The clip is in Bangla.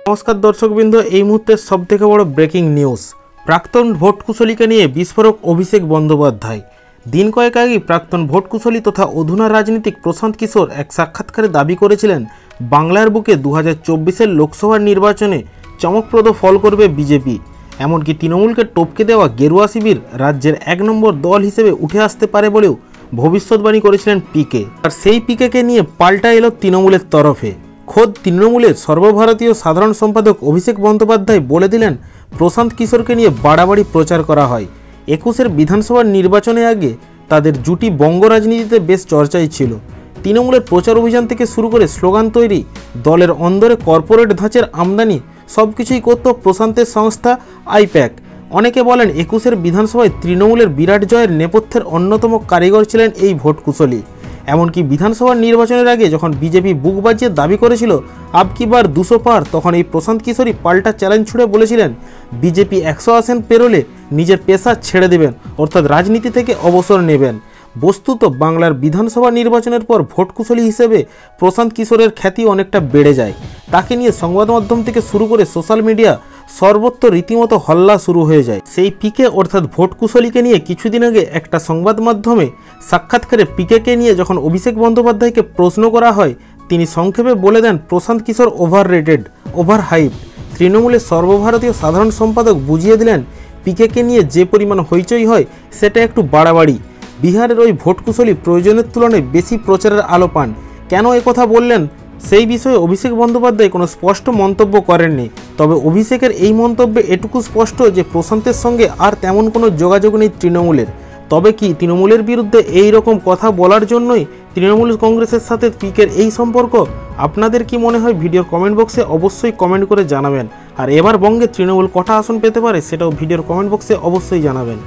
नमस्कार दर्शकबृंद এই মুহূর্তের সবথেকে বড় ব্রেকিং নিউজ প্রাক্তন ভোটকুশলীকে নিয়ে বিস্ফোরক অভিষেক বন্দ্যোপাধ্যায়। দিন কয়েক আগে প্রাক্তন ভোটকুশলী তথা অধুনা রাজনীতিক প্রশান্ত কিশোর এক সাক্ষাৎকারে দাবি করেছিলেন বাংলার বুকে 2024-এর লোকসভা নির্বাচনে চমকপ্রদ ফল করবে বিজেপি। এমনকি তৃণমূলকে টপকে দেওয়া গেরুয়া শিবির রাজ্যের এক নম্বর দল হিসেবে উঠে আসতে পারে বলেও ভবিষ্যৎবাণী করেছিলেন পিকে। আর সেই পিকেকে নিয়ে পাল্টা এলো তৃণমূলের তরফে। খোদ তৃণমূলের সর্বভারতীয় সাধারণ সম্পাদক অভিষেক বন্দ্যোপাধ্যায় বলে দিলেন প্রশান্ত কিশোরকে নিয়ে বাড়াবাড়ি প্রচার করা হয়। 21-এর বিধানসভার নির্বাচনের আগে তাদের জুটি বঙ্গ রাজনীতিতে বেশ চর্চায় ছিল। তৃণমূলের প্রচার অভিযান থেকে শুরু করে স্লোগান তৈরি, দলের অন্দরে কর্পোরেট ধাঁচের আমদানি সবকিছুই করত প্রশান্তের সংস্থা আইপ্যাক। অনেকে বলেন 21-এর বিধানসভায় তৃণমূলের বিরাট জয়ের নেপথ্যের অন্যতম কারিগর ছিলেন এই ভোটকুশলী। এমনকি বিধানসভার নির্বাচনের আগে যখন বিজেপি বুক বাজিয়ে দাবি করেছিল আব কি বার 200 পার, তখন এই প্রশান্ত কিশোরী পাল্টা চ্যালেঞ্জ ছুড়ে বলেছিলেন বিজেপি 100 আসন পেরোলে নিজের পেশা ছেড়ে দেবেন, অর্থাৎ রাজনীতি থেকে অবসর নেবেন। বস্তুত বাংলার বিধানসভা নির্বাচনের পর ভোটকুশলী হিসেবে প্রশান্ত কিশোরের খ্যাতি অনেকটা বেড়ে যায়। তাকে নিয়ে সংবাদ মাধ্যম থেকে শুরু করে সোশ্যাল মিডিয়া সর্বত্র রীতিমতো হল্লা শুরু হয়ে যায়। সেই পিকে অর্থাৎ ভোটকুশলীকে নিয়ে কিছুদিন আগে একটা সংবাদ মাধ্যমে সাক্ষাৎকারে পিকেকে নিয়ে যখন অভিষেক বন্দ্যোপাধ্যায়কে প্রশ্ন করা হয়, তিনি সংক্ষেপে বলে দেন Prashant Kishor over rated, over hype. তৃণমূলের সর্বভারতীয় সাধারণ সম্পাদক বুঝিয়ে দিলেন পিকেকে নিয়ে যে পরিমাণ হইচই হয় সেটা একটু বাড়াবাড়ি। বিহারের ওই ভোটকুশলী প্রয়োজনের তুলনায় বেশি প্রচারের আলো পান। কেন একথা বললেন সেই বিষয়ে অভিষেক বন্দ্যোপাধ্যায় কোনো স্পষ্ট মন্তব্য করেননি। তবে অভিষেকের এই মন্তব্যে এটুকু স্পষ্ট যে প্রশান্তের সঙ্গে আর তেমন কোনো যোগাযোগ নেই তৃণমূলের। তবে কি তৃণমূলের বিরুদ্ধে এই রকম কথা বলার জন্যই তৃণমূল কংগ্রেসের সাথে পিকের এই সম্পর্ক? আপনাদের কি মনে হয় ভিডিওর কমেন্ট বক্সে অবশ্যই কমেন্ট করে জানাবেন। আর এবার বঙ্গে তৃণমূল কটা আসন পেতে পারে সেটাও ভিডিওর কমেন্ট বক্সে অবশ্যই জানাবেন।